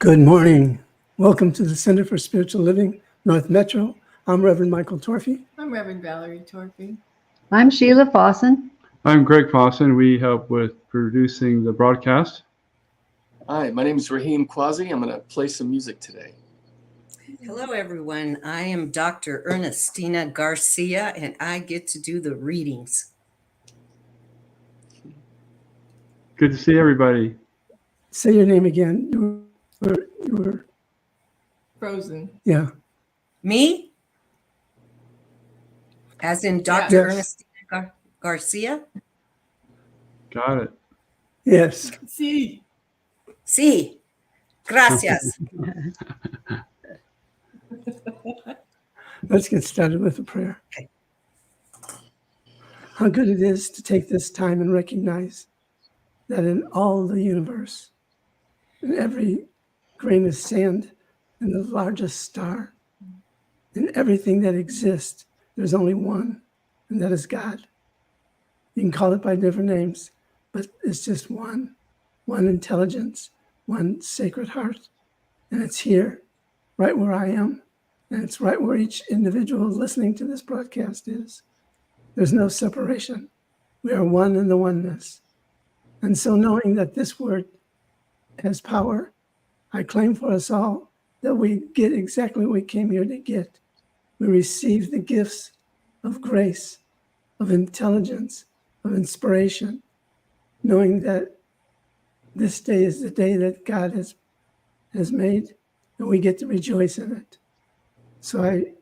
Good morning. Welcome to the Center for Spiritual Living, North Metro. I'm Reverend Michael Torphy. I'm Reverend Valerie Torphy. I'm Sheila Fawson. I'm Greg Fawson. We help with producing the broadcast. Hi, my name is Raheem Quasi. I'm going to play some music today. Hello, everyone. I am Dr. Ernestina Garcia, and I get to do the readings. Good to see everybody. Say your name again. You were Frozen. Yeah. Me? As in Dr. Yes. Ernestina Garcia? Got it. Yes. Sí. Sí. Gracias. Let's get started with a prayer. Okay. How good it is to take this time and recognize that in all the universe, in every grain of sand, in the largest star, in everything that exists, there's only one, and that is God. You can call it by different names, but it's just one intelligence, one sacred heart. And it's here, right where I am, and it's right where each individual listening to this broadcast is. There's no separation. We are one in the oneness. And so knowing that this word has power, I claim for us all that we get exactly what we came here to get. We receive the gifts of grace, of intelligence, of inspiration, knowing that this day is the day that God has made, and we get to rejoice in it. So I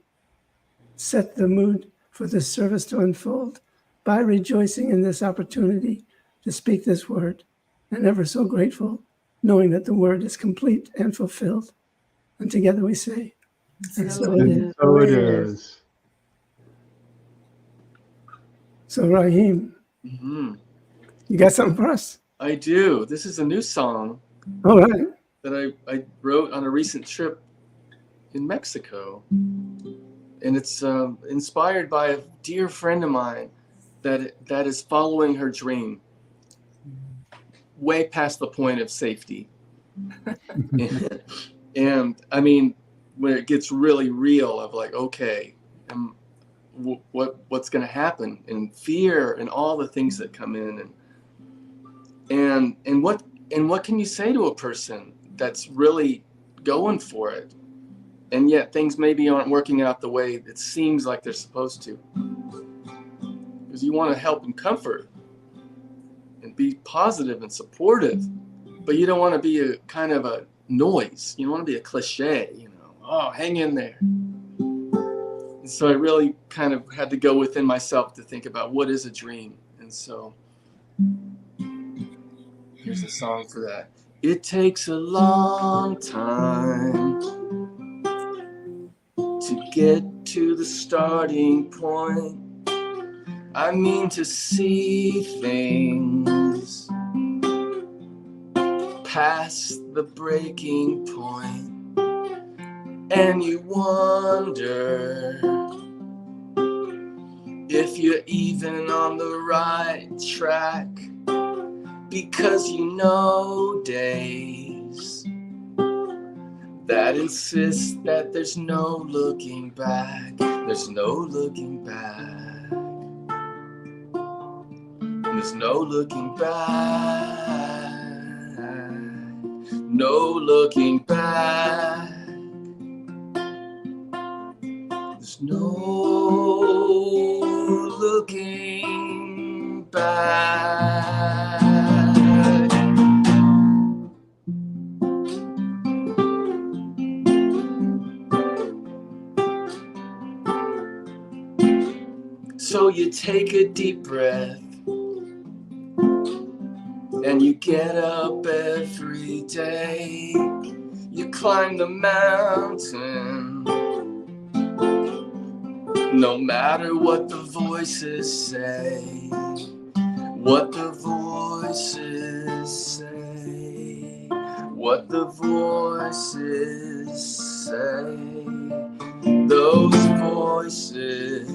set the mood for this service to unfold by rejoicing in this opportunity to speak this word, and ever so grateful, knowing that the word is complete and fulfilled. And together we say, and so it is. So it is. So Raheem, you got something for us? I do. This is a new song All right. that I wrote on a recent trip in Mexico. And it's inspired by a dear friend of mine that is following her dream way past the point of safety. And I mean, when it gets really real of like, okay, what's going to happen, and fear and all the things that come in, and what can you say to a person that's really going for it, and yet things maybe aren't working out the way it seems like they're supposed to, because you want to help and comfort and be positive and supportive, but you don't want to be a kind of a noise. You don't want to be a cliche, oh, hang in there. And so I really kind of had to go within myself to think about what is a dream. And so here's a song for that. It takes a long time to get to the starting point. I mean to see things past the breaking point. And you wonder if you're even on the right track, because you know days that insist that there's no looking back. There's no looking back. There's no looking back. No looking back. There's no looking back. So you take a deep breath and you get up every day. You climb the mountain, no matter what the voices say. What the voices say. What the voices say. Those voices,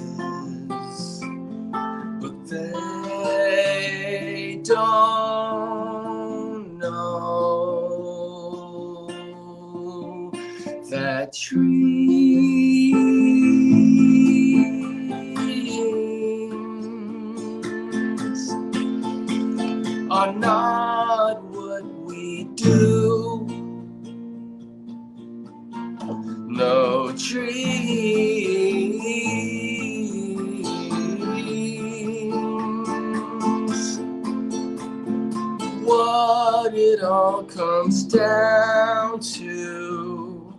but they don't know dreams are not what we do. No dreams. What it all comes down to,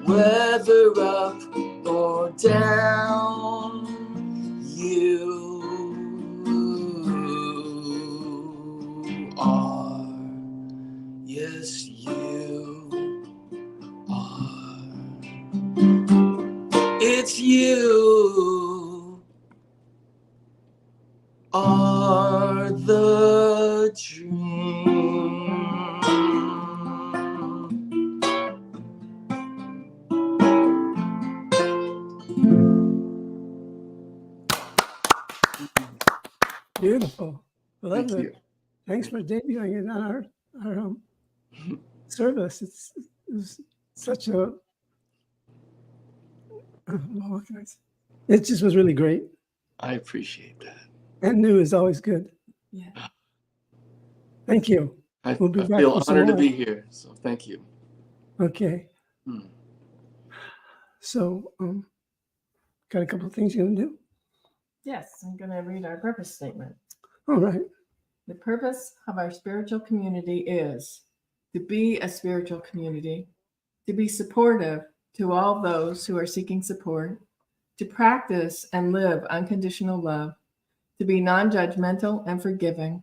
whether up or down, you are, yes, you are. It's you are the dream. Beautiful. Thank Love you. it. Thanks for debuting it on our service. It was such a, what can I say? It just was really great. I appreciate that. And new is always good. Yeah. Thank you. I, We'll be I back feel for some honored to more. be here. So thank you. Okay. Hmm. So, got a couple of things you're gonna do? Yes, I'm going to read our purpose statement. All right. The purpose of our spiritual community is to be a spiritual community, to be supportive to all those who are seeking support, to practice and live unconditional love, to be non-judgmental and forgiving,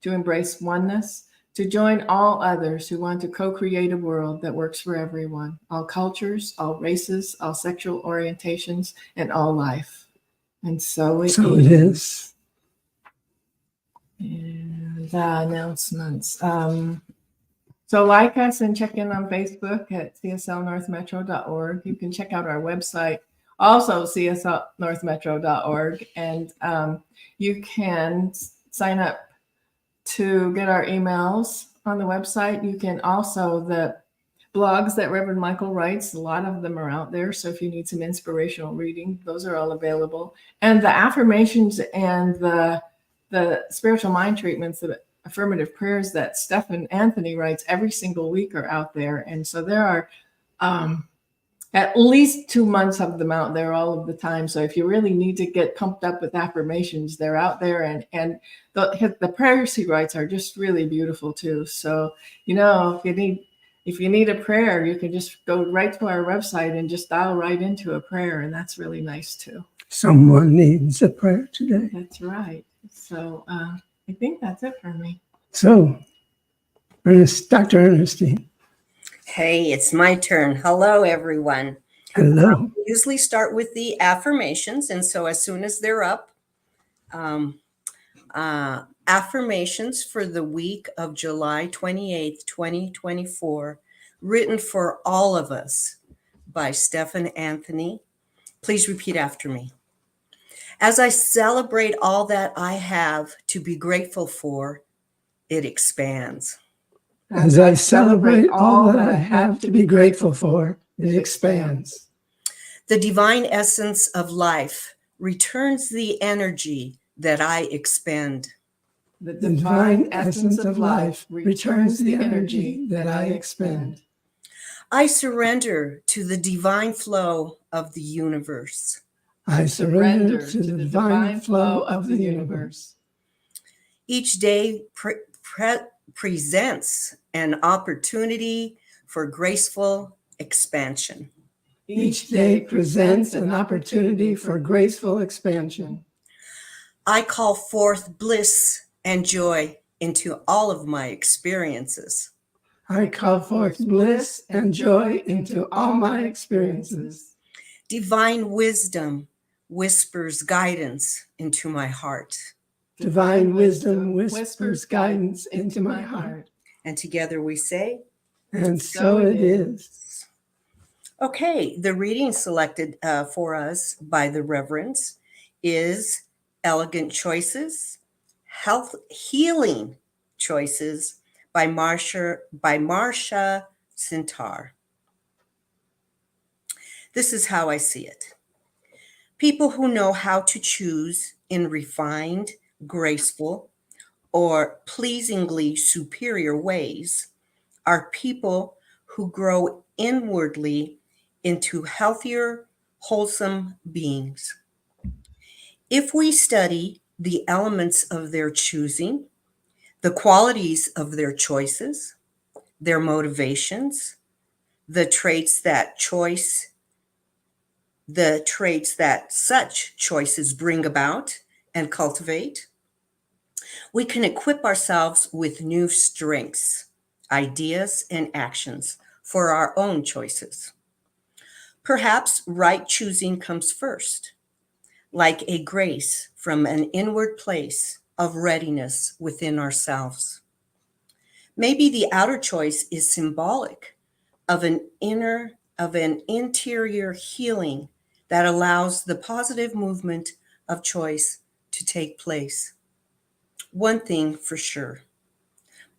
to embrace oneness, to join all others who want to co-create a world that works for everyone, all cultures, all races, all sexual orientations, and all life. And so it So it is. And announcements. So like us and check in on Facebook at cslnorthmetro.org. You can check out our website, also cslnorthmetro.org, and you can sign up to get our emails on the website. You can also, the blogs that Reverend Michael writes, a lot of them are out there. So if you need some inspirational reading, those are all available. And the affirmations and the spiritual mind treatments, the affirmative prayers that Stephen Anthony writes every single week are out there. And so there are at least 2 months of them out there all of the time. So if you really need to get pumped up with affirmations, they're out there. And the prayers he writes are just really beautiful too. So, you know, if you need a prayer, you can just go right to our website and just dial right into a prayer. And that's really nice too. Someone needs a prayer today. That's right. So I think that's it for me. So, Dr. Ernestine, Hey, it's my turn. Hello, everyone. hello. We usually start with the affirmations. And so as soon as they're up, affirmations for the week of July 28th, 2024, written for all of us by Stephen Anthony. Please repeat after me. As I celebrate all that I have to be grateful for, it expands. As I celebrate all that I have to be grateful for, it expands. The divine essence of life returns the energy that I expend. The The divine essence of life returns the energy that I expend. I surrender to the divine flow of the universe. I surrender to the divine flow of the universe. Each day presents an opportunity for graceful expansion. Each day presents an opportunity for graceful expansion. I call forth bliss and joy into all of my experiences. I call forth bliss and joy into all my experiences. Divine wisdom whispers guidance into my heart. Divine wisdom whispers guidance into my heart. And together we say, And so it is. okay, the reading selected for us by the reverends is Elegant Choices, Health Healing Choices by Marcia Sintar. This is how I see it. People who know how to choose in refined, graceful, or pleasingly superior ways are people who grow inwardly into healthier, wholesome beings. If we study the elements of their choosing, the qualities of their choices, their motivations, the traits that such choices bring about and cultivate, we can equip ourselves with new strengths, ideas, and actions for our own choices. Perhaps right choosing comes first, like a grace from an inward place of readiness within ourselves. Maybe the outer choice is symbolic of an interior healing that allows the positive movement of choice to take place. One thing for sure,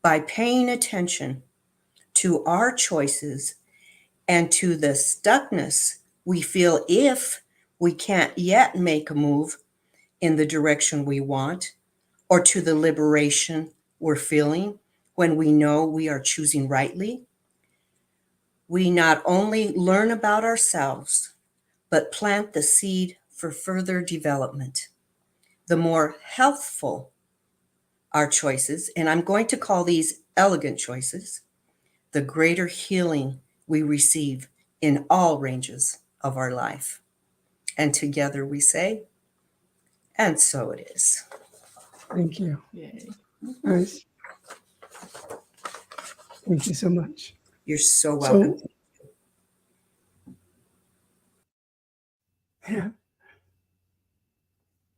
by paying attention to our choices and to the stuckness we feel if we can't yet make a move in the direction we want, or to the liberation we're feeling when we know we are choosing rightly, we not only learn about ourselves, but plant the seed for further development. The more healthful our choices, and I'm going to call these elegant choices, the greater healing we receive in all ranges of our life. And together we say, and so it is. Thank you. Yay. Nice. Thank you so much. You're so welcome. So, yeah.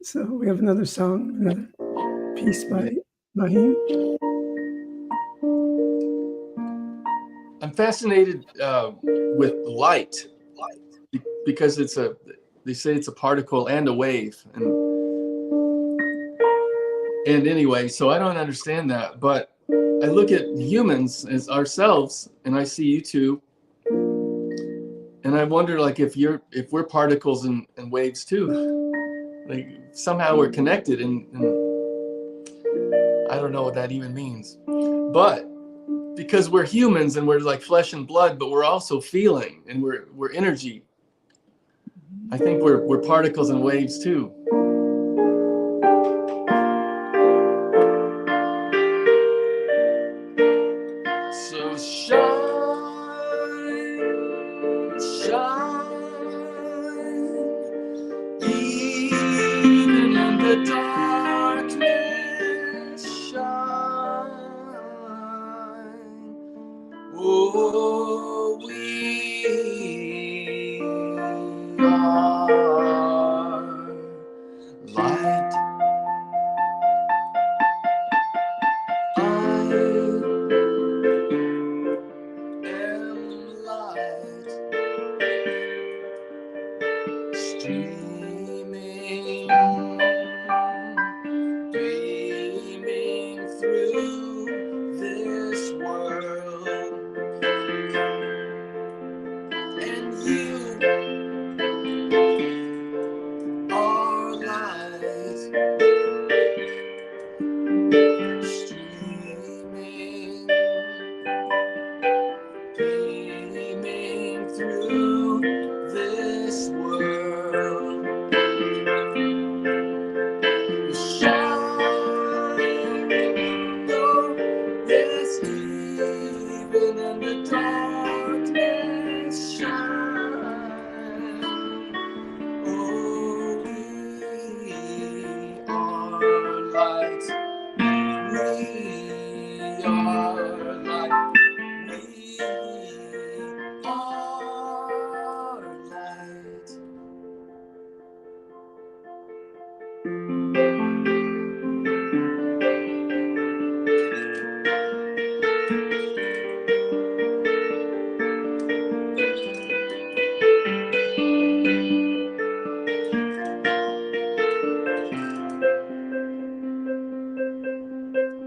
So we have another song, another piece by him. I'm fascinated with light because they say it's a particle and a wave. And anyway, so I don't understand that, but I look at humans as ourselves, and I see you two, and I wonder, like, if we're particles and waves too, like somehow we're connected, and I don't know what that even means, but because we're humans and we're like flesh and blood, but we're also feeling, and we're energy. I think we're particles and waves too. So shine, even in the darkness, shine. Oh, we are light. I am light, streaming, beaming through this world, and you are light, streaming, beaming through this world. Shine, oh, yes, even in the darkness, shine. Oh, we are light. We are light. We are light.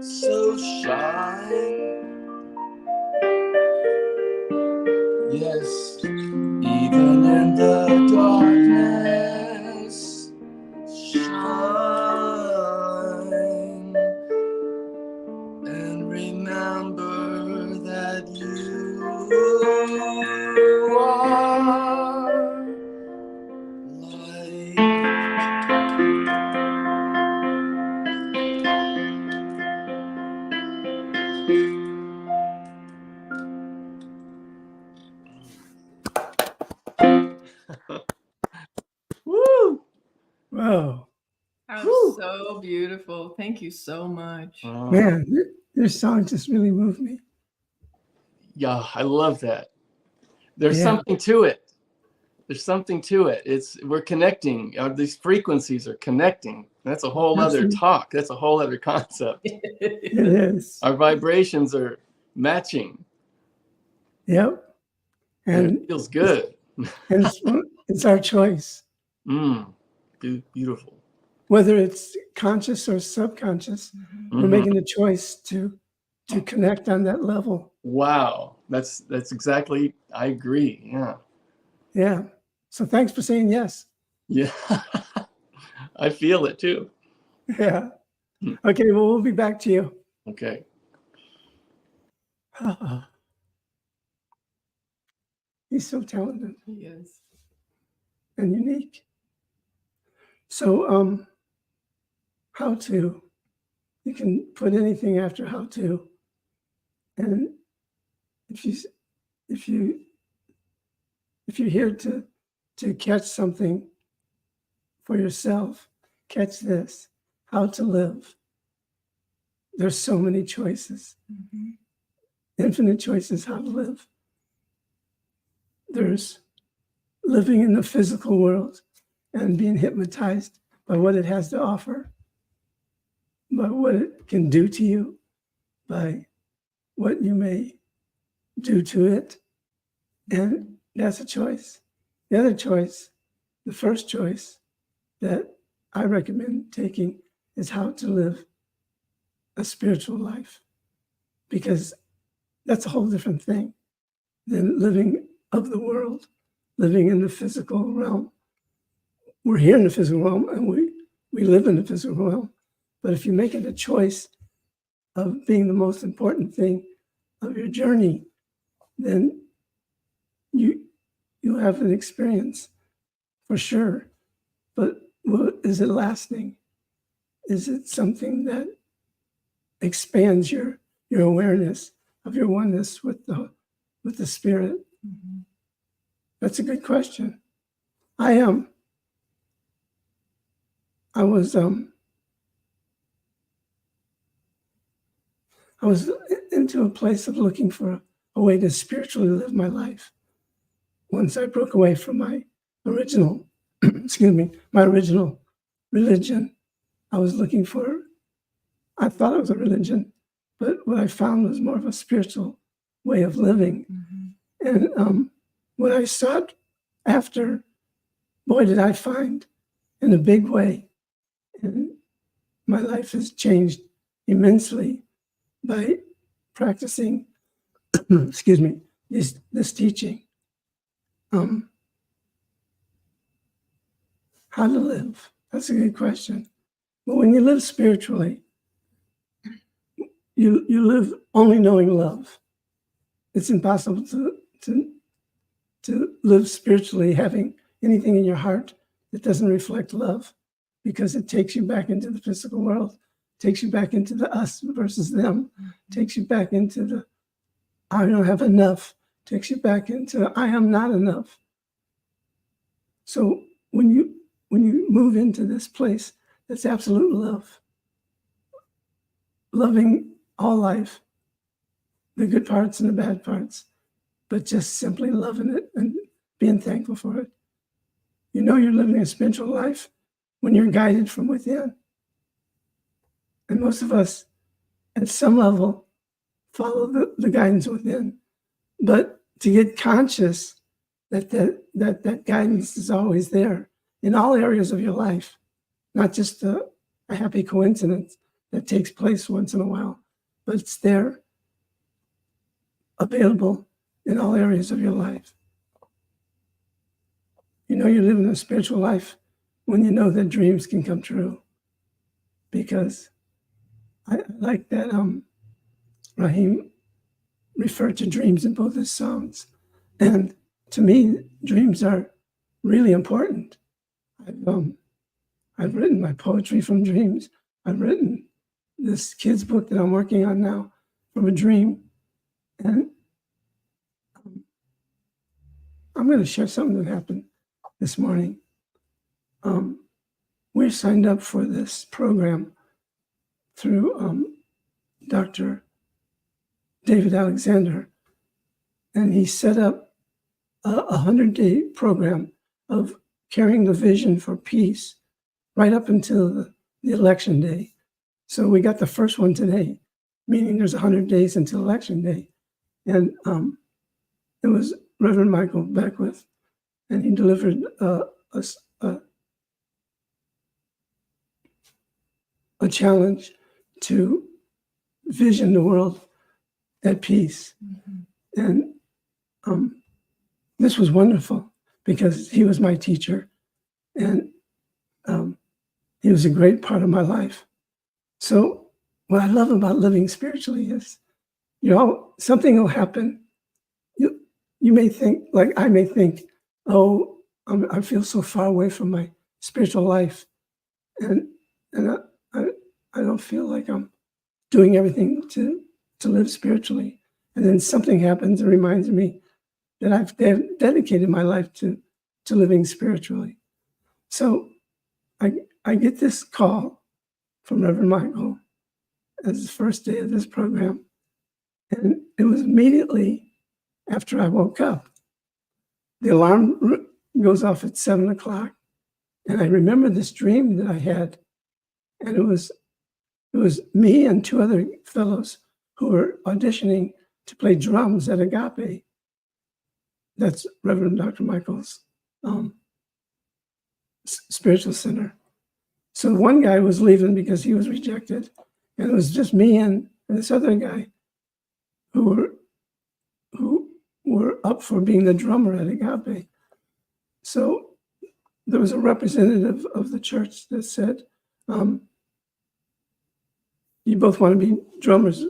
So shine, yes, even in the Woo! Whoa, That Whew. was so beautiful. Thank you so much. man, your song just really moved me. Yeah, I love that. There's Yeah. something to it. There's something to it. We're connecting. These frequencies are connecting. That's a whole other Absolutely. talk. That's a whole other concept. It is. Our vibrations are matching. Yep. And And it feels good. and it's our choice, Beautiful. whether it's conscious or subconscious. We're Mhm. making a choice to connect on that level. Wow. That's exactly, I agree. Yeah. Yeah. So thanks for saying yes. Yeah. I feel it too. Yeah. Okay. Well, we'll be back to you. Okay. He's so talented Yes. and unique. So, how to, you can put anything after how to. And if you're here to catch something for yourself, catch this: how to live. There's so many choices, infinite choices how to live. There's living in the physical world and being hypnotized by what it has to offer, by what it can do to you, by what you may do to it. And that's a choice. The other choice, the first choice that I recommend taking, is how to live a spiritual life, because that's a whole different thing than living of the world, living in the physical realm. We're here in the physical realm and we live in the physical realm. But if you make it a choice of being the most important thing of your journey, then you have an experience for sure. But is it lasting? Is it something that expands your awareness of your oneness with the spirit? That's a good question. I was into a place of looking for a way to spiritually live my life. Once I broke away from my original, my original religion, I was looking for, I thought it was a religion, but what I found was more of a spiritual way of living. And what I sought after, boy, did I find in a big way. And my life has changed immensely by practicing, this teaching. How to live? That's a good question. But when you live spiritually, you live only knowing love. It's impossible to live spiritually having anything in your heart that doesn't reflect love, because it takes you back into the physical world, takes you back into the us versus them, takes you back into the I don't have enough, takes you back into I am not enough. So when you move into this place that's absolute love, loving all life, the good parts and the bad parts, but just simply loving it and being thankful for it. You know you're living a spiritual life when you're guided from within. And most of us, at some level, follow the guidance within. But to get conscious that guidance is always there in all areas of your life, not just a happy coincidence that takes place once in a while, but it's there, available in all areas of your life. You know you're living a spiritual life when you know that dreams can come true. Because I like that Raheem referred to dreams in both his songs. And to me, dreams are really important. I've written my poetry from dreams. I've written this kid's book that I'm working on now from a dream. And I'm going to share something that happened this morning. We're signed up for this program through Dr. David Alexander, and he set up a 100-day program of carrying the vision for peace right up until the election day. So we got the first one today, meaning there's 100 days until election day. And it was Reverend Michael Beckwith, and he delivered a challenge to vision the world at peace. And this was wonderful because he was my teacher, and he was a great part of my life. So what I love about living spiritually is, something will happen. You may think, like I may think, oh, I feel so far away from my spiritual life, and I don't feel like I'm doing everything to live spiritually. And then something happens that reminds me that I've dedicated my life to living spiritually. So I get this call from Reverend Michael as the first day of this program. And it was immediately after I woke up. The alarm goes off at 7:00. And I remember this dream that I had. And it was me and two other fellows who were auditioning to play drums at Agape. That's Reverend Dr. Michael's spiritual center. So one guy was leaving because he was rejected. And it was just me and this other guy who were up for being the drummer at Agape. So there was a representative of the church that said, you both want to be drummers,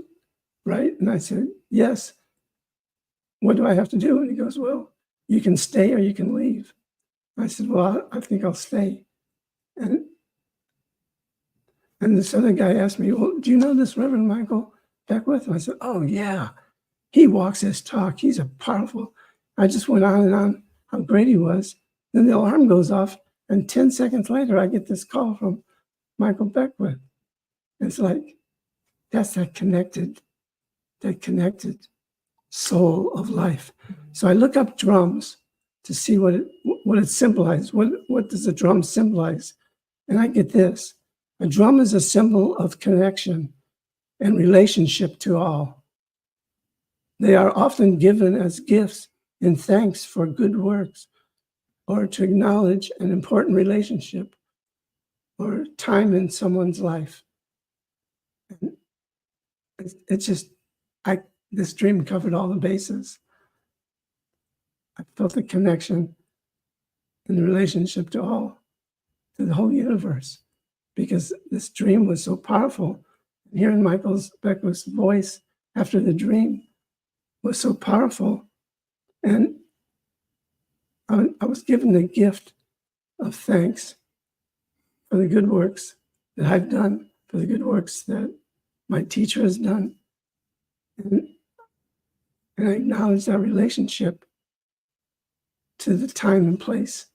right? And I said, yes. What do I have to do? And he goes, well, you can stay or you can leave. I said, well, I think I'll stay. And this other guy asked me, well, do you know this Reverend Michael Beckwith? And I said, oh, yeah. He walks his talk. He's a powerful. I just went on and on how great he was. Then the alarm goes off, and 10 seconds later, I get this call from Michael Beckwith. It's like, that's that connected soul of life. So I look up drums to see what it symbolizes. What does the drum symbolize? And I get this. A drum is a symbol of connection and relationship to all. They are often given as gifts in thanks for good works, or to acknowledge an important relationship or time in someone's life. And it's just, this dream covered all the bases. I felt the connection and the relationship to the whole universe, because this dream was so powerful. And hearing Michael Beckwith's voice after the dream was so powerful. And I was given the gift of thanks for the good works that I've done, for the good works that my teacher has done. And I acknowledge that relationship to the time and place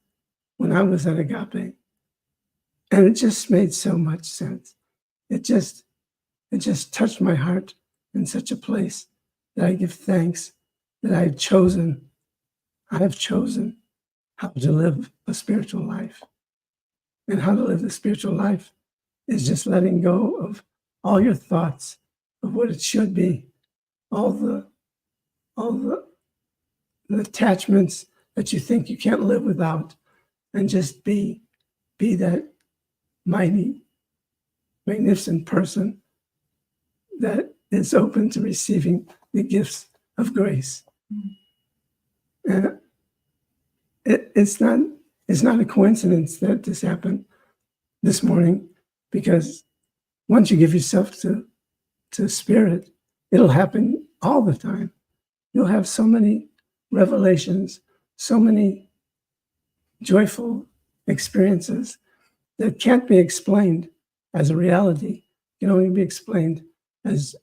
when I was at Agape. And it just made so much sense. It just touched my heart in such a place that I give thanks that I have chosen how to live a spiritual life. And how to live the spiritual life is just letting go of all your thoughts of what it should be, all the attachments that you think you can't live without, and just be that mighty, magnificent person that is open to receiving the gifts of grace. And it's not a coincidence that this happened this morning, because once you give yourself to Spirit, it'll happen all the time. You'll have so many revelations, so many joyful experiences that can't be explained as a reality. Can only be explained as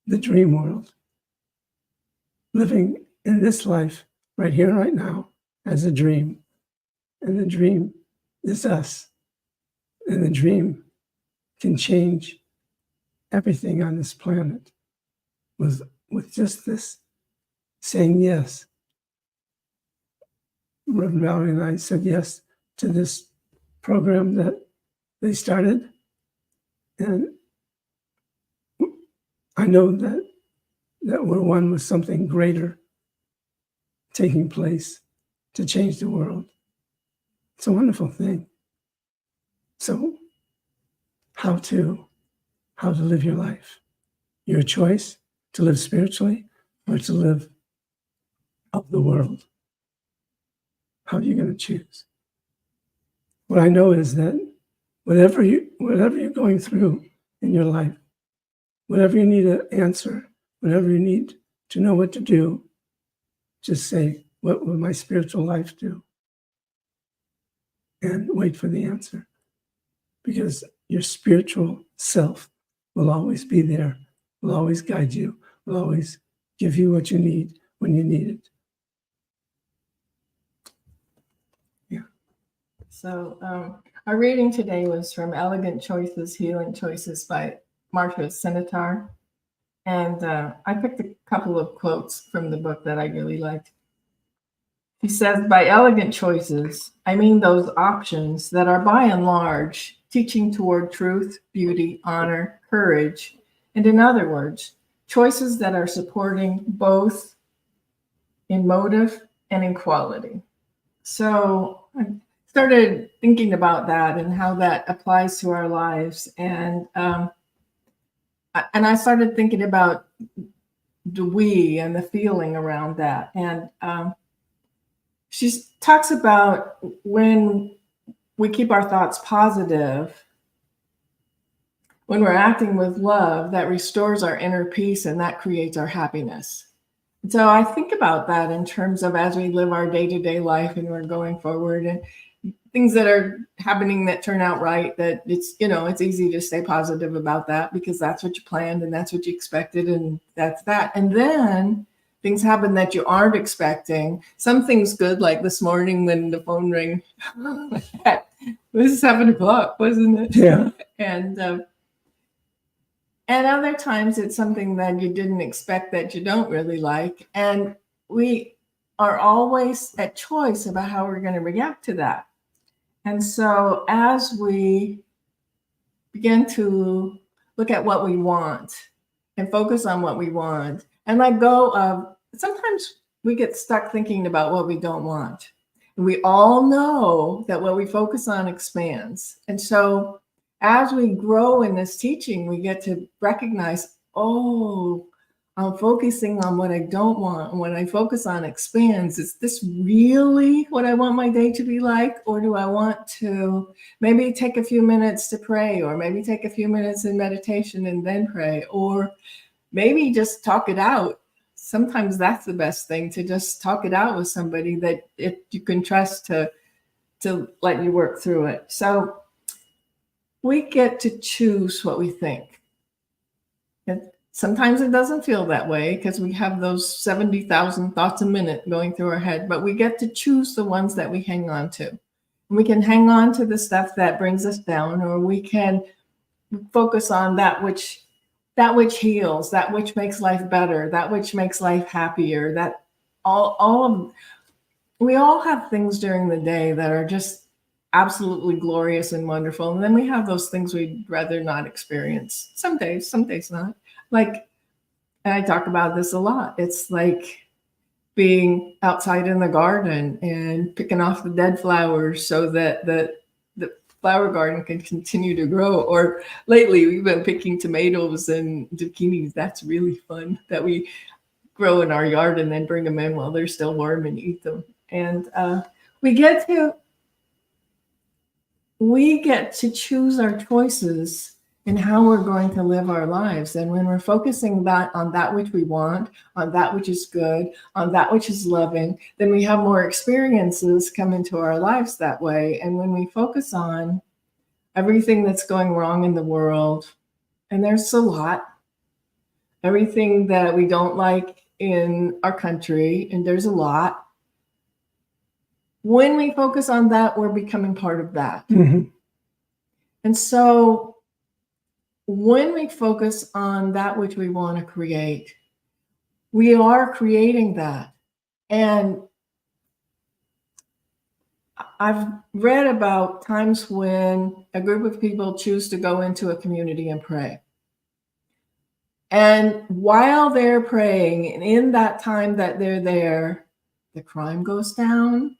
the dream world, living in this life right here and right now as a dream. And the dream is us. And the dream can change everything on this planet with just this saying yes. Reverend Valerie and I said yes to this program that they started. And I know that we're one with something greater taking place to change the world. It's a wonderful thing. So how to live your life? Your choice to live spiritually or to live of the world. How are you going to choose? What I know is that whatever you're going through in your life, whatever you need an answer, whatever you need to know what to do, just say, what will my spiritual life do? And wait for the answer. Because your spiritual self will always be there, will always guide you, will always give you what you need when you need it. Yeah. So our reading today was from Elegant Choices, Healing Choices by Martha Sinitar. And I picked a couple of quotes from the book that I really liked. He says, by elegant choices, I mean those options that are by and large teaching toward truth, beauty, honor, courage, and in other words, choices that are supporting both in motive and in quality. So I started thinking about that and how that applies to our lives. And I started thinking about the we and the feeling around that. And she talks about when we keep our thoughts positive, when we're acting with love, that restores our inner peace and that creates our happiness. And so I think about that in terms of as we live our day-to-day life and we're going forward and things that are happening that turn out right, that it's, it's easy to stay positive about that because that's what you planned and that's what you expected and that's that. And then things happen that you aren't expecting. Some things good, like this morning when the phone rang. It was 7:00, wasn't it? Yeah. And other times it's something that you didn't expect that you don't really like. And we are always at choice about how we're going to react to that. And so as we begin to look at what we want and focus on what we want and let go of, sometimes we get stuck thinking about what we don't want. And we all know that what we focus on expands. And so as we grow in this teaching, we get to recognize, oh, I'm focusing on what I don't want. And when I focus on expands, is this really what I want my day to be like? Or do I want to maybe take a few minutes to pray, or maybe take a few minutes in meditation and then pray, or maybe just talk it out? Sometimes that's the best thing, to just talk it out with somebody that you can trust to let you work through it. So we get to choose what we think. And sometimes it doesn't feel that way because we have those 70,000 thoughts a minute going through our head, but we get to choose the ones that we hang on to. And we can hang on to the stuff that brings us down, or we can focus on that which heals, that which makes life better, that which makes life happier. That we all have things during the day that are just absolutely glorious and wonderful. And then we have those things we'd rather not experience. Some days not. Like, and I talk about this a lot. It's like being outside in the garden and picking off the dead flowers so that the flower garden can continue to grow. Or lately we've been picking tomatoes and zucchinis. That's really fun, that we grow in our yard and then bring them in while they're still warm and eat them. And we get to choose our choices in how we're going to live our lives. And when we're focusing on that which we want, on that which is good, on that which is loving, then we have more experiences come into our lives that way. And when we focus on everything that's going wrong in the world, and there's a lot, everything that we don't like in our country, and there's a lot. When we focus on that, we're becoming part of that. Mhm. And so when we focus on that which we want to create, we are creating that. And I've read about times when a group of people choose to go into a community and pray. And while they're praying, and in that time that they're there, the crime goes down,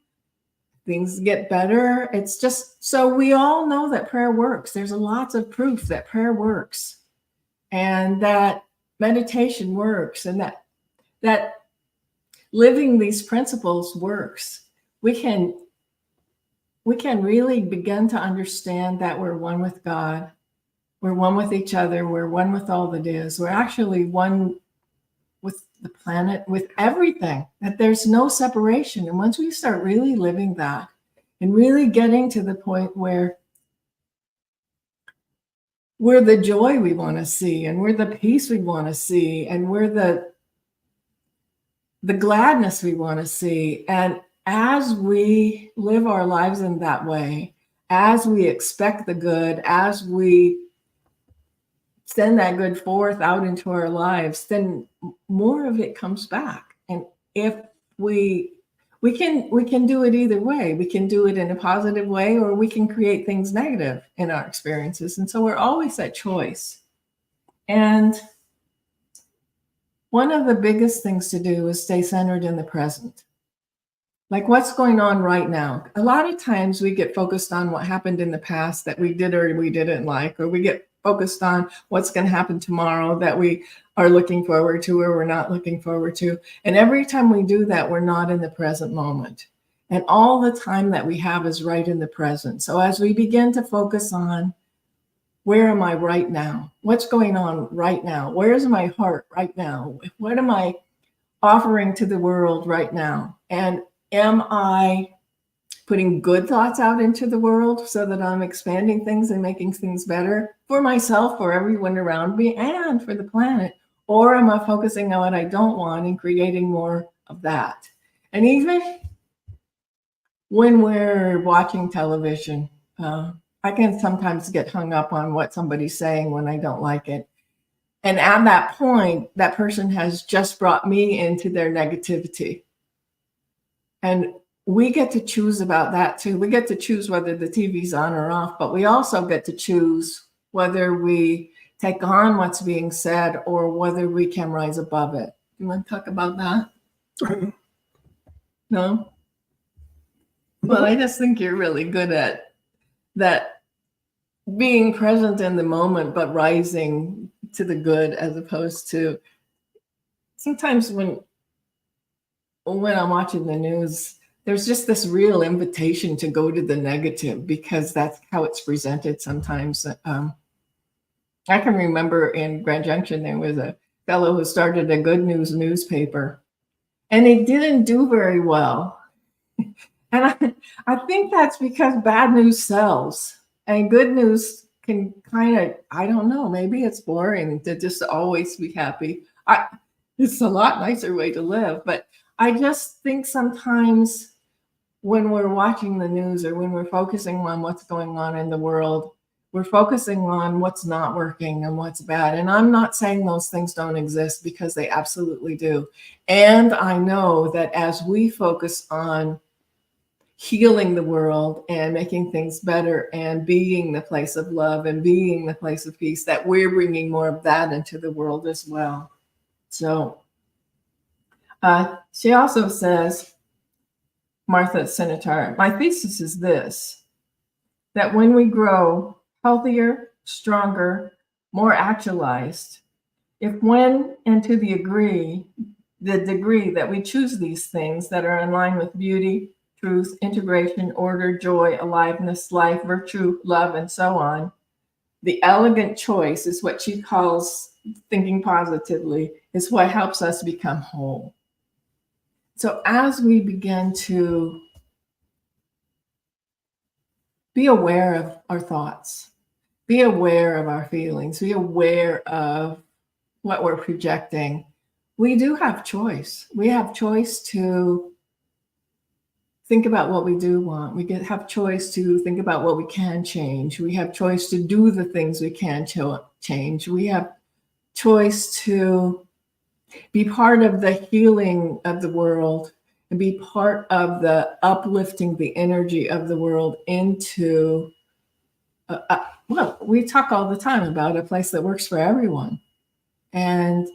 things get better. It's just, so we all know that prayer works. There's lots of proof that prayer works and that meditation works, and that living these principles works. We can really begin to understand that we're one with God. We're one with each other. We're one with all that is. We're actually one with the planet, with everything, that there's no separation. And once we start really living that and really getting to the point where we're the joy we want to see, and we're the peace we want to see, and we're the gladness we want to see. And as we live our lives in that way, as we expect the good, as we send that good forth out into our lives, then more of it comes back. And if we can do it either way. We can do it in a positive way, or we can create things negative in our experiences. And so we're always at choice. And one of the biggest things to do is stay centered in the present. Like what's going on right now. A lot of times we get focused on what happened in the past that we did or we didn't like, or we get focused on what's going to happen tomorrow that we are looking forward to or we're not looking forward to. And every time we do that, we're not in the present moment. And all the time that we have is right in the present. So as we begin to focus on, where am I right now? What's going on right now? Where's my heart right now? What am I offering to the world right now? And am I putting good thoughts out into the world so that I'm expanding things and making things better for myself, for everyone around me, and for the planet? Or am I focusing on what I don't want and creating more of that? And even when we're watching television, I can sometimes get hung up on what somebody's saying when I don't like it. And at that point, that person has just brought me into their negativity. And we get to choose about that too. We get to choose whether the TV's on or off, but we also get to choose whether we take on what's being said or whether we can rise above it. You want to talk about that? No? Well, I just think you're really good at that, being present in the moment, but rising to the good, as opposed to sometimes when I'm watching the news, there's just this real invitation to go to the negative because that's how it's presented sometimes. I can remember in Grand Junction, there was a fellow who started a good news newspaper, and he didn't do very well. And I think that's because bad news sells, and good news can kind of, I don't know, maybe it's boring to just always be happy. It's a lot nicer way to live, but I just think sometimes when we're watching the news or when we're focusing on what's going on in the world, we're focusing on what's not working and what's bad. And I'm not saying those things don't exist, because they absolutely do. And I know that as we focus on healing the world and making things better and being the place of love and being the place of peace, that we're bringing more of that into the world as well. So she also says, Martha Sinitar, my thesis is this, that when we grow healthier, stronger, more actualized, if when and to the degree that we choose these things that are in line with beauty, truth, integration, order, joy, aliveness, life, virtue, love, and so on, the elegant choice is what she calls thinking positively, is what helps us become whole. So as we begin to be aware of our thoughts, be aware of our feelings, be aware of what we're projecting, we do have choice. We have choice to think about what we do want. We have choice to think about what we can change. We have choice to do the things we can change. We have choice to be part of the healing of the world and be part of the uplifting the energy of the world into, well, we talk all the time about a place that works for everyone. And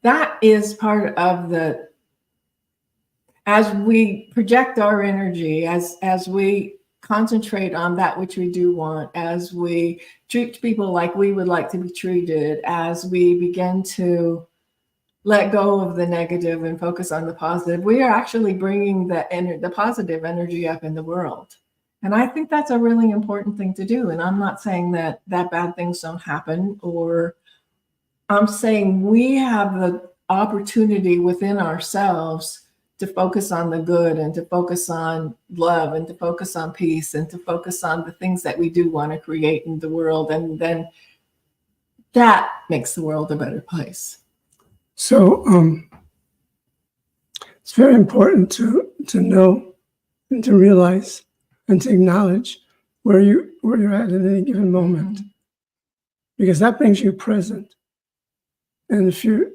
that is part of the, as we project our energy, as we concentrate on that which we do want, as we treat people like we would like to be treated, as we begin to let go of the negative and focus on the positive, we are actually bringing the positive energy up in the world. And I think that's a really important thing to do. And I'm not saying that bad things don't happen, or I'm saying we have the opportunity within ourselves to focus on the good and to focus on love and to focus on peace and to focus on the things that we do want to create in the world. And then that makes the world a better place. So it's very important to know and to realize and to acknowledge where you're at any given moment, because that brings you present. And if you're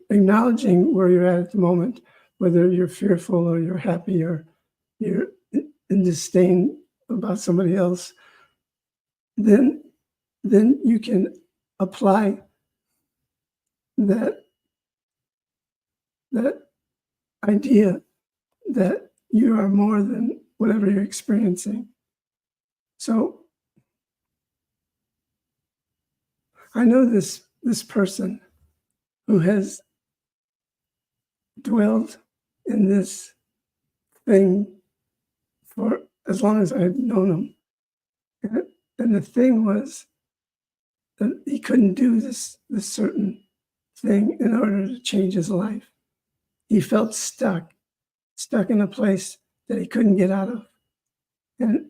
acknowledging where you're at the moment, whether you're fearful or you're happy or you're in disdain about somebody else, then you can apply that idea that you are more than whatever you're experiencing. So I know this person who has dwelled in this thing for as long as I've known him. And the thing was that he couldn't do this certain thing in order to change his life. He felt stuck in a place that he couldn't get out of. And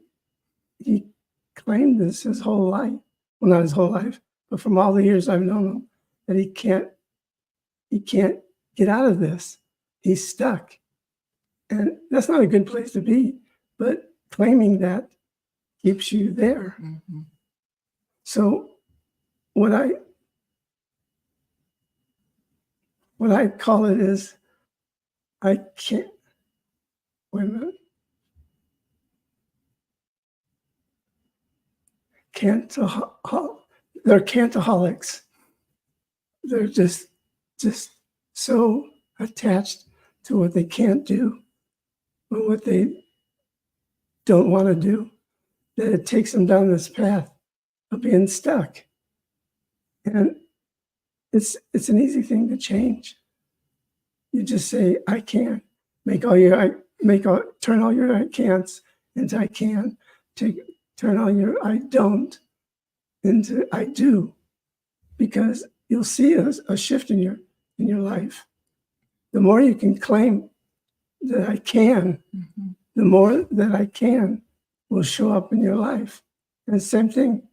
he claimed this his whole life. Well, not his whole life, but from all the years I've known him, that he can't get out of this. He's stuck. And that's not a good place to be, but claiming that keeps you there. Mm-hmm. So what I call it is, I can't, wait a minute. They're cantaholics. They're just so attached to what they can't do or what they don't want to do that it takes them down this path of being stuck. And it's an easy thing to change. You just say, I can. Turn all your I can'ts into I can. Turn all your I don't into I do. Because you'll see a shift in your life. The more you can claim that I can, the more that I can will show up in your life. And the same thing,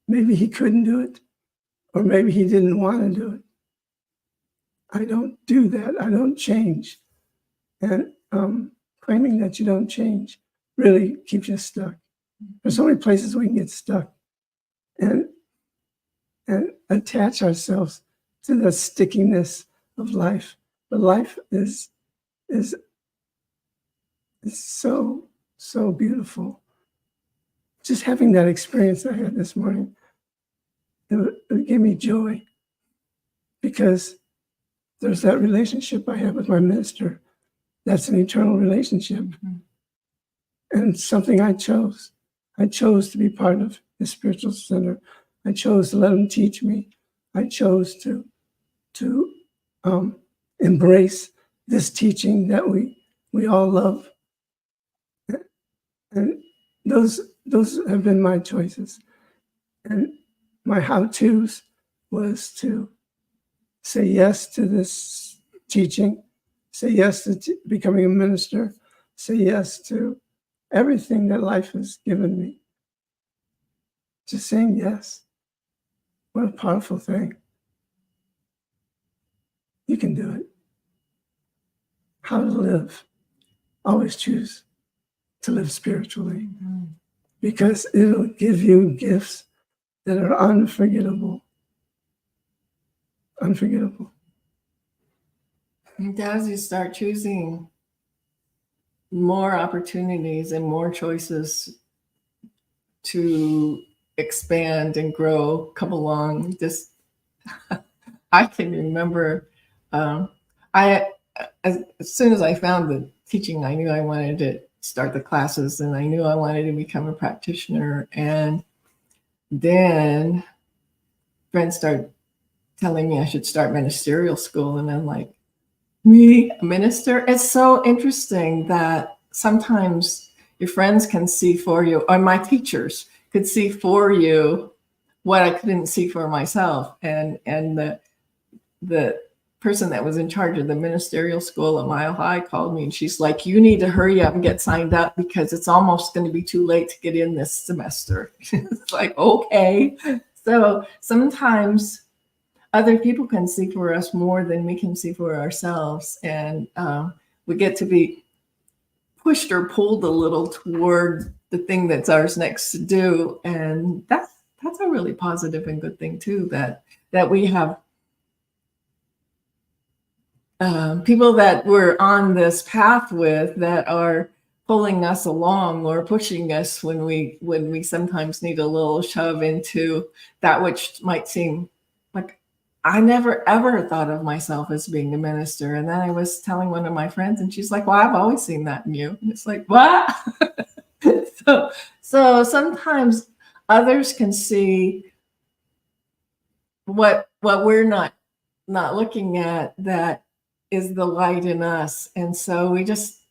maybe he couldn't do it, or maybe he didn't want to do it. I don't do that. I don't change. And claiming that you don't change really keeps you stuck. There's so many places we can get stuck and attach ourselves to the stickiness of life. But life is so beautiful. Just having that experience I had this morning, it gave me joy, because there's that relationship I have with my minister. That's an eternal relationship. Mm-hmm. And something I chose. I chose to be part of his spiritual center. I chose to let him teach me. I chose to embrace this teaching that we all love. And those have been my choices. And my how-tos was to say yes to this teaching, say yes to becoming a minister, say yes to everything that life has given me. Just saying yes. What a powerful thing. You can do it. How to live. Always choose to live spiritually because it'll give you gifts that are unforgettable. Unforgettable. And as you start choosing more opportunities and more choices to expand and grow, come along. Just, I can remember, as soon as I found the teaching, I knew I wanted to start the classes, and I knew I wanted to become a practitioner. And then friends started telling me I should start ministerial school, and I'm like, me, a minister? It's so interesting that sometimes your friends can see for you, or my teachers could see for you what I couldn't see for myself. And the person that was in charge of the ministerial school at Mile High called me, and she's like, you need to hurry up and get signed up because it's almost going to be too late to get in this semester. It's like, okay. So sometimes other people can see for us more than we can see for ourselves. And we get to be pushed or pulled a little toward the thing that's ours next to do. And that's a really positive and good thing too, that we have people that we're on this path with that are pulling us along or pushing us when we sometimes need a little shove into that which might seem like, I never ever thought of myself as being a minister. And then I was telling one of my friends, and she's like, well, I've always seen that in you. And it's like, what? So sometimes others can see what we're not looking at, that is the light in us. And so we just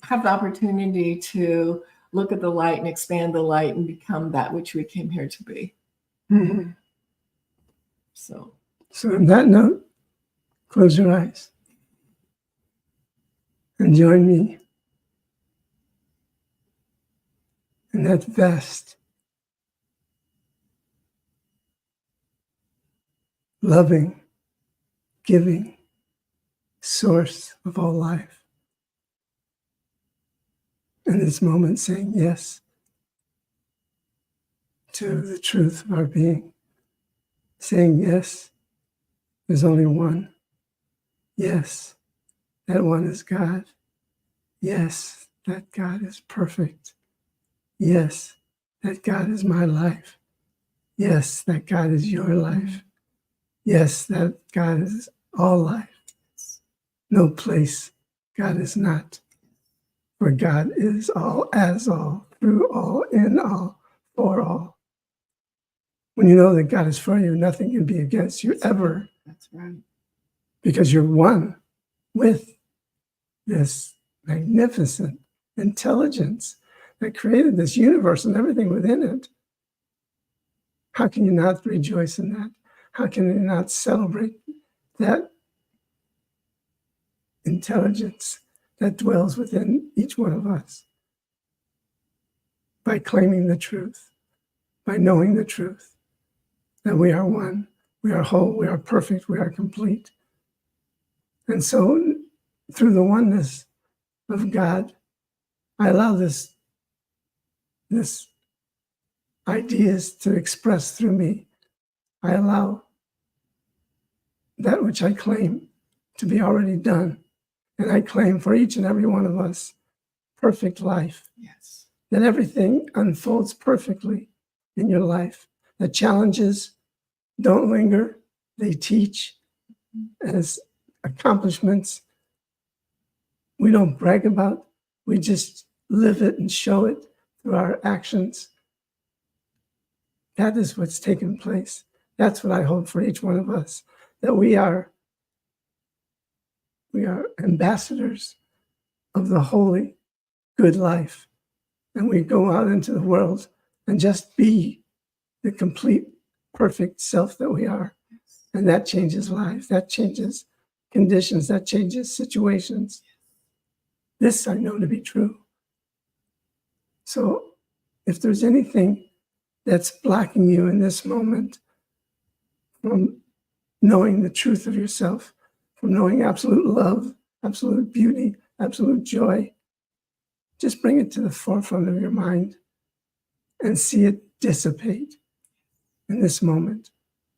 have the opportunity to look at the light and expand the light and become that which we came here to be. Mm-hmm. So on that note, close your eyes and join me in that vast, loving, giving source of all life. In this moment, saying yes to the truth of our being, saying yes, there's only one. Yes, that one is God. Yes, that God is perfect. Yes, that God is my life. Yes, that God is your life. Yes, that God is all life. No place God is not. For God is all, as all, through all, in all, for all. When you know that God is for you, nothing can be against you ever. that's right. Because you're one with this magnificent intelligence that created this universe and everything within it. How can you not rejoice in that? How can you not celebrate that intelligence that dwells within each one of us? By claiming the truth, by knowing the truth, that we are one, we are whole, we are perfect, we are complete. And so through the oneness of God, I allow this ideas to express through me. I allow that which I claim to be already done. And I claim for each and every one of us perfect life. Yes. That everything unfolds perfectly in your life. The challenges don't linger. They teach as accomplishments. We don't brag about, we just live it and show it through our actions. That is what's taken place. That's what I hope for each one of us, that we are ambassadors of the holy, good life. And we go out into the world and just be the complete, perfect self that we are. And that changes lives, that changes conditions, that changes situations. This I know to be true. So if there's anything that's blocking you in this moment from knowing the truth of yourself, from knowing absolute love, absolute beauty, absolute joy. Just bring it to the forefront of your mind and see it dissipate in this moment.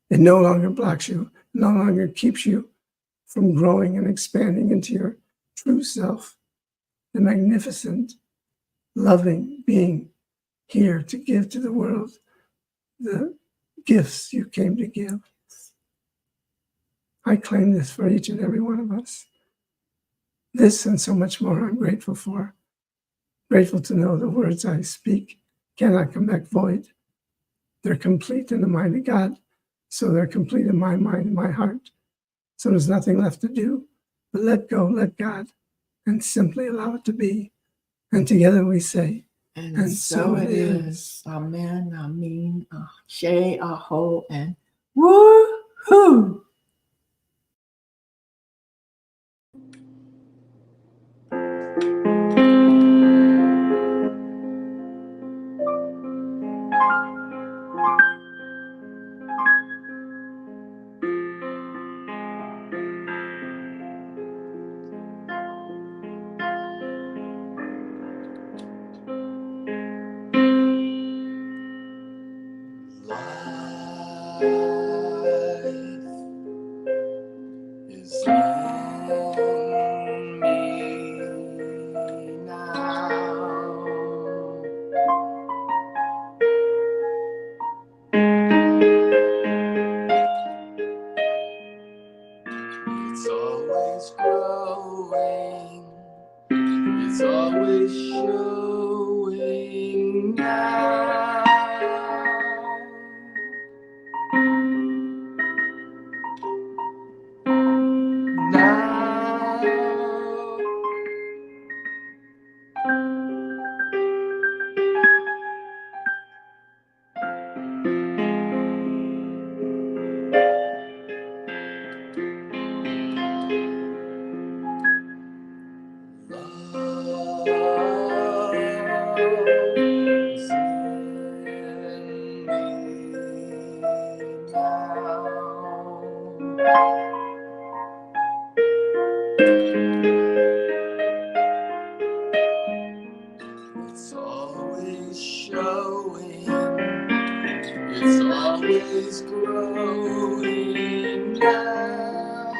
It no longer blocks you, no longer keeps you from growing and expanding into your true self, the magnificent, loving being here to give to the world the gifts you came to give. I claim this for each and every one of us. This and so much more I'm grateful for. Grateful to know the words I speak cannot come back void. They're complete in the mind of God, so they're complete in my mind and my heart. So there's nothing left to do but let go, let God, and simply allow it to be. And together we say, And so it is. Amen, amen, ashe, aho, and woo-hoo. It's always growing. It's always showing now. It's always showing, it's always growing now.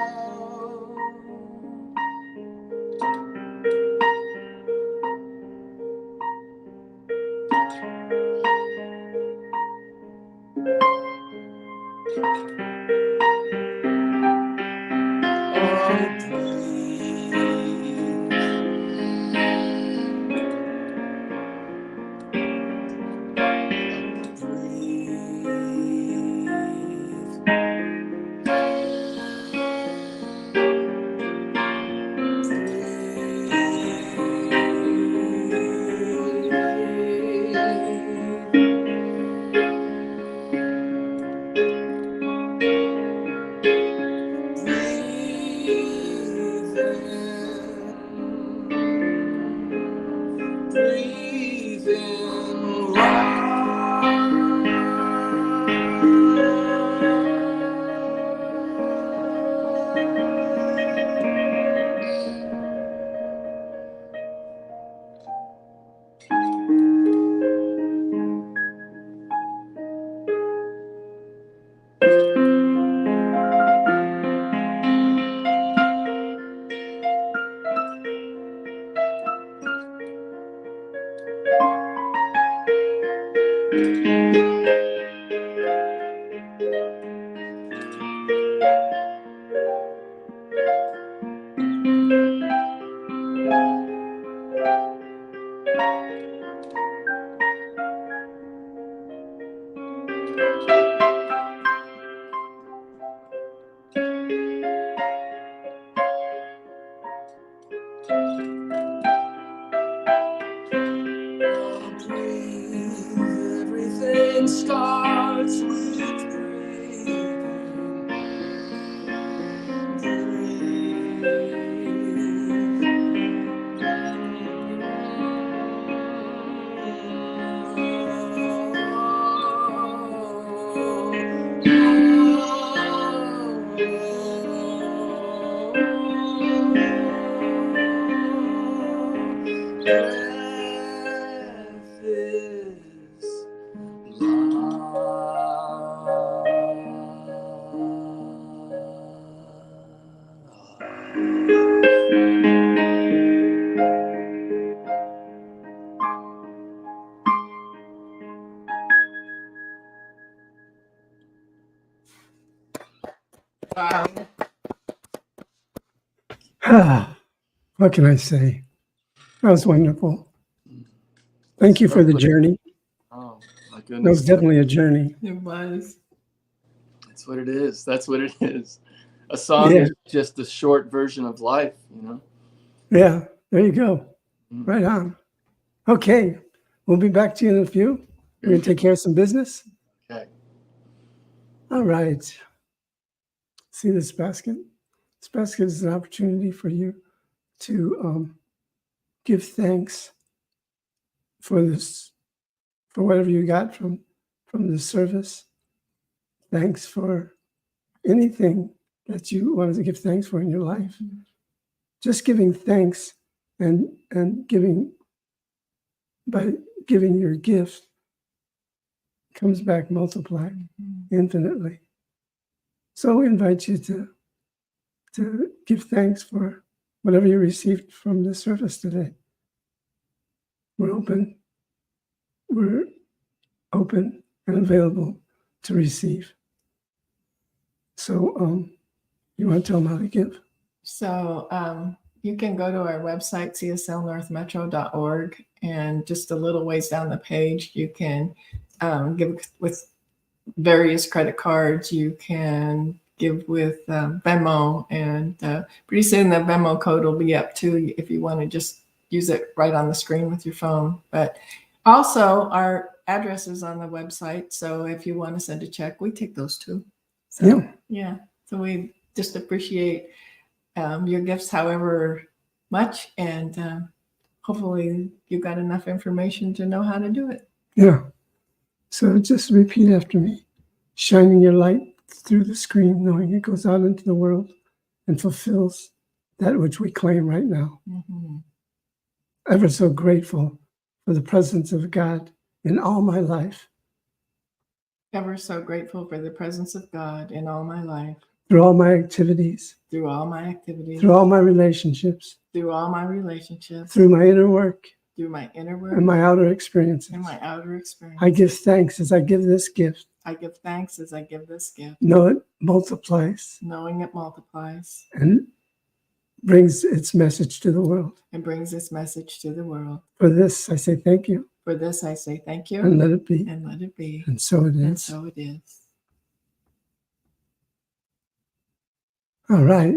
Breathe in. Everything starts with breathing. Wow. What can I say? That was wonderful. Thank you for the journey. Oh my That was goodness. definitely a journey. It was. That's what it is. That's what it is. A song Yeah. is just a short version of life, you know? Yeah, there you go. Mm. Right on. Okay, we'll be back to you in a few. We're going to take care of some business. Okay. All right. See this basket? This basket is an opportunity for you to give thanks for this, for whatever you got from the service. Thanks for anything that you wanted to give thanks for in your life. Just giving thanks and giving, by giving your gift, comes back multiplied infinitely. So we invite you to give thanks for whatever you received from the service today. We're open and available to receive. So you want to tell them how to give? So you can go to our website, cslnorthmetro.org, and just a little ways down the page, you can give with various credit cards. You can give with Venmo, and pretty soon the Venmo code will be up too if you want to just use it right on the screen with your phone. But also our address is on the website, so if you want to send a check, we take those too. So yeah, so we just appreciate your gifts however much, and hopefully you got enough information to know how to do it. Yeah. So just repeat after me. Shining your light through the screen, knowing it goes out into the world and fulfills that which we claim right now. Mm-hmm. Ever so grateful for the presence of God in all my life, Ever so grateful for the presence of God in all my life, through all my activities, through all my activities, through all my relationships, through all my relationships, through my inner work through my inner work and my outer experiences. and my outer experience. I give thanks as I give this gift. I give thanks as I give this gift, Know it multiplies knowing it multiplies and brings its message to the world. and brings this message to the world. For this, I say thank you For this, I say thank you and let it be. and let it be. And so it And is. so it is. All right.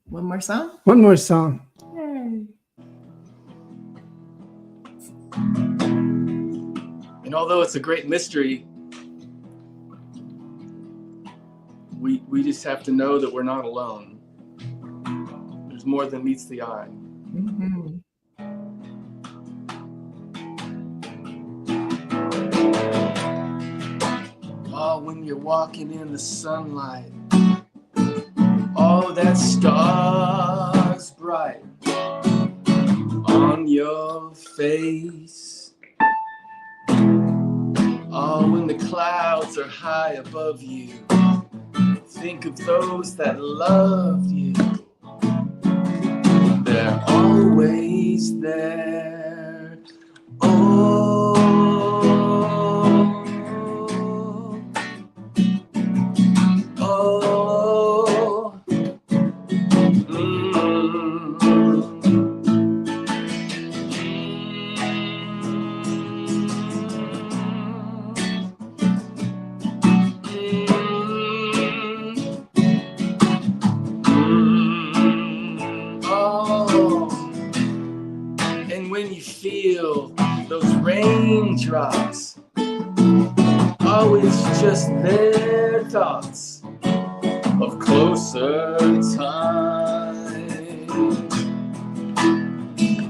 One more song? One more song. Yay. And although it's a great mystery, we just have to know that we're not alone. There's more than meets the eye. Mm-hmm. Oh, when you're walking in the sunlight, oh, that star's bright on your face. Oh, when the clouds are high above you, think of those that loved you. They're always there. Oh, oh, and when you feel those raindrops, oh, it's just their thoughts of closer time.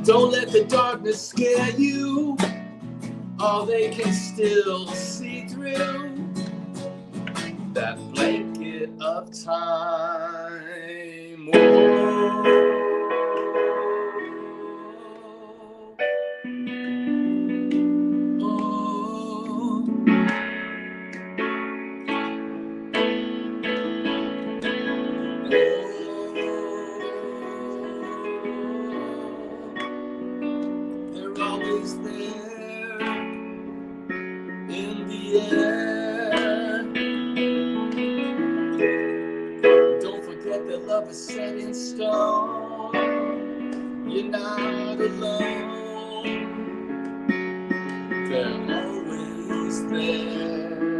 Don't let the darkness scare you. Oh, they can still see through that blanket of time. Oh. They're always there in the air. love is set in stone. You're not alone. They're always there.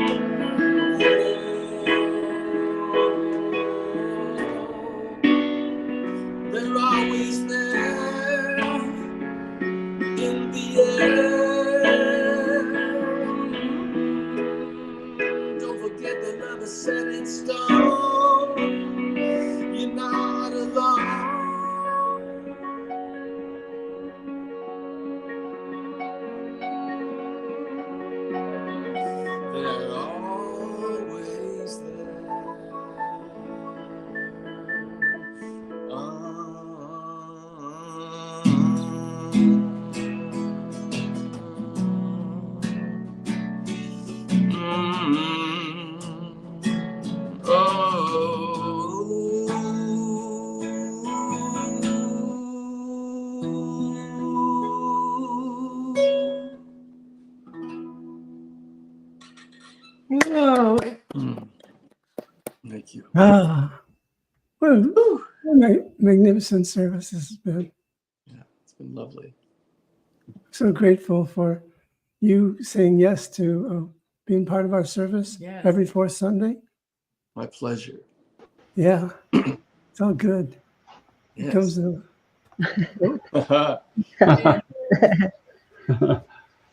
They're always there in the air. Don't forget that love is set in stone. You're not alone. They're always there. No. Thank you. Ah, what a magnificent service this has been. Yeah, it's been lovely. So grateful for you saying yes to being part of our service Yes. every fourth Sunday. My pleasure. Yeah, it's all good. It Yes. comes to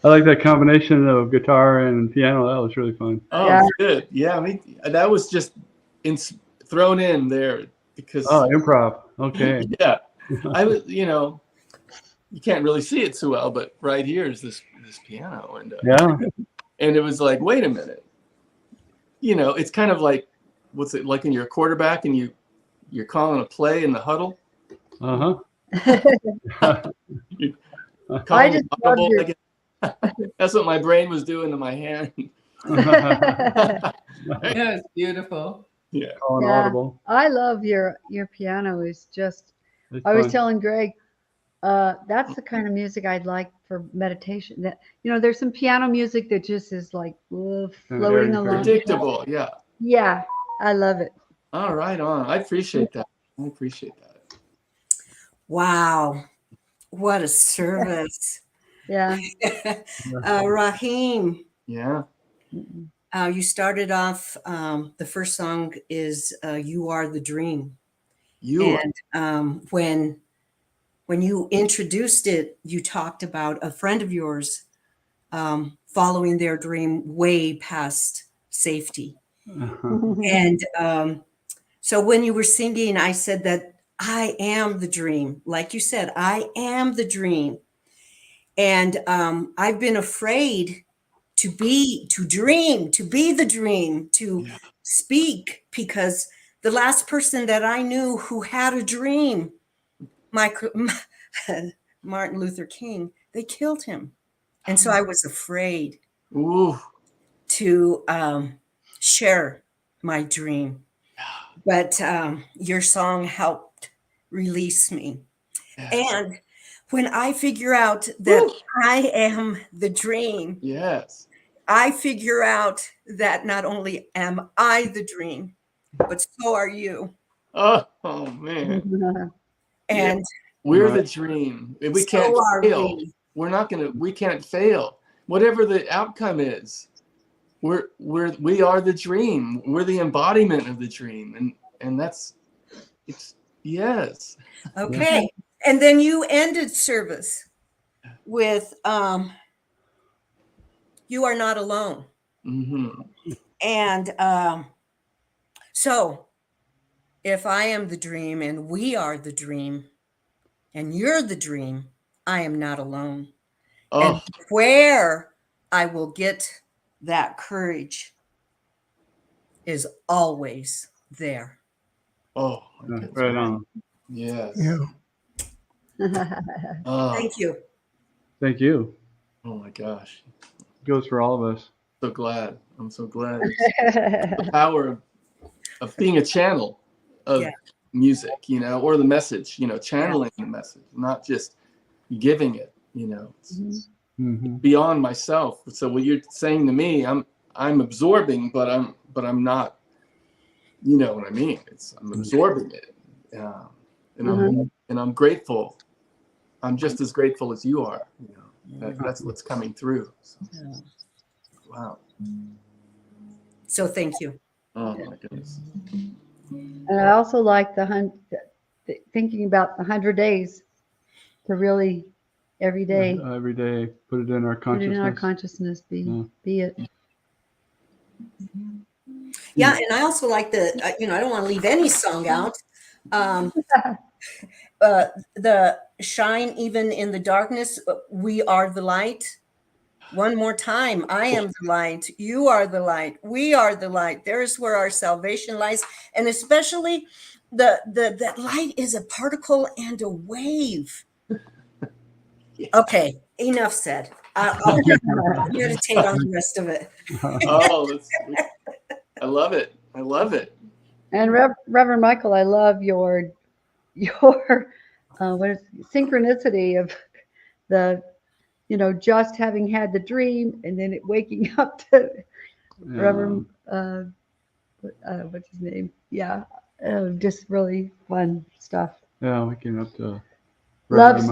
I like that combination of guitar and piano. That was really fun. Oh, Yeah. good. Yeah, that was just thrown in there because Oh, improv. Okay. yeah, I was, you can't really see it so well, but right here is this piano, Yeah. and it was like, wait a minute, it's kind of like, what's it like when you're a quarterback and you're calling a play in the huddle? Uh-huh. Calling just an love audible, your- I guess. That's what my brain was doing to my hand. That was beautiful. Yeah. Calling Yeah. audible. I love your piano. Is just. It's I was fun. telling Greg, that's the kind of music I'd like for meditation. That there's some piano music that just is like floating along. Predictable. Yeah. Yeah, I love it. All right, on. I appreciate that. Wow. What a service. Yeah. Raheem, Yeah. you started off, the first song is You Are the Dream. You. And when you introduced it, you talked about a friend of yours following their dream way past safety. Uh-huh. And so when you were singing, I said that I am the dream. Like you said, I am the dream. And I've been afraid to be the dream, to speak, because the last person that I knew who had a dream, Martin Luther King, they killed him. And so I was afraid Ooh. to share my dream. But your song helped release me. Yes. And when I figure out that I am the dream, Yes. I figure out that not only am I the dream, but so are you. Oh man. And We're the dream. We so can't are fail. we. We can't fail. Whatever the outcome is, we are the dream. We're the embodiment of the dream. And it's yes. Okay. And then you ended service with You Are Not Alone. Mm-hmm. And so if I am the dream and we are the dream and you're the dream, I am not alone. Oh, And where I will get that courage is always there. oh my goodness. Right on. Yes. Yeah. Oh, Thank you. Thank you. oh my gosh. Goes for all of us. So glad. I'm so glad. The power of being a channel of music, or the message, channeling the message, not just giving it, it's Mm-hmm. beyond myself. So what you're saying to me, I'm absorbing, but I'm not, you know what I mean? I'm absorbing it. And I'm grateful. I'm just as grateful as you are. You know, that's what's coming through. So, wow. So thank you. Oh my goodness. And I also like thinking about the 100 days to really every day Every day, put it in our put it in our consciousness. consciousness. Yeah. Be it. Yeah, and I also like I don't want to leave any song out. The shine even in the darkness, we are the light. One more time, I am the light, you are the light, we are the light. There is where our salvation lies. And especially that light is a particle and a wave. Okay, enough said. I'll meditate on the rest of it. Oh, I love it. I love it. And Reverend Michael, I love your what is synchronicity of the, just having had the dream and then it waking up to Reverend, what's his name? Yeah. Just really fun stuff. Yeah, waking up to Love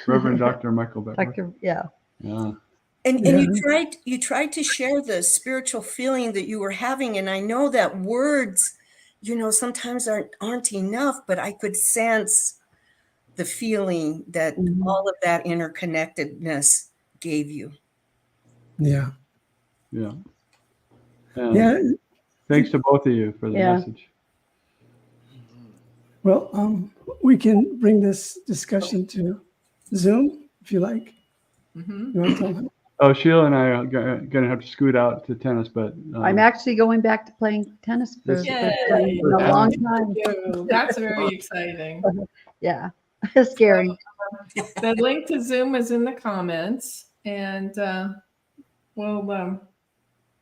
Reverend Dr. Michael Beckworth. Yeah. Yeah. And you tried to share the spiritual feeling that you were having. And I know that words, sometimes aren't enough, but I could sense the feeling that all of that interconnectedness gave you. Yeah. Yeah. Yeah. Thanks to both of you for the message. Well, we can bring this discussion to Zoom if you like. You want to tell them? Oh, Sheila and I are going to have to scoot out to tennis, but I'm actually going back to playing tennis for Yay. a long time. That's very exciting. Yeah. Scary. The link to Zoom is in the comments, and we'll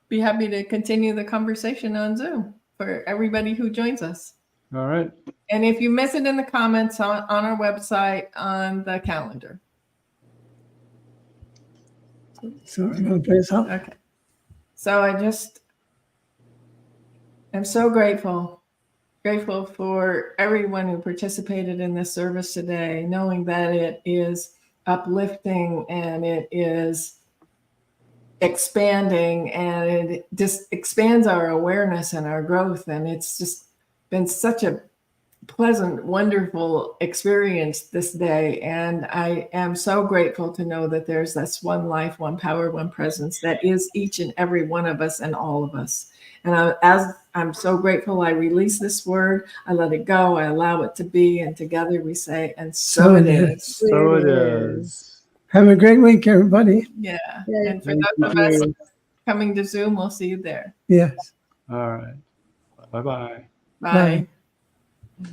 be happy to continue the conversation on Zoom for everybody who joins us. All right. And if you miss it in the comments on our website on the calendar. So I'm going to play us out. Okay. So I just am so grateful for everyone who participated in this service today, knowing that it is uplifting and it is expanding and it just expands our awareness and our growth. And it's just been such a pleasant, wonderful experience this day. And I am so grateful to know that there's this one life, one power, one presence that is each and every one of us and all of us. And as I'm so grateful, I release this word, I let it go, I allow it to be, and together we say, and so it is. So it is. Have a great week, everybody. Yeah. Yeah. And for those of us coming to Zoom, we'll see you there. Yes. All right. Bye-bye. Bye. Bye.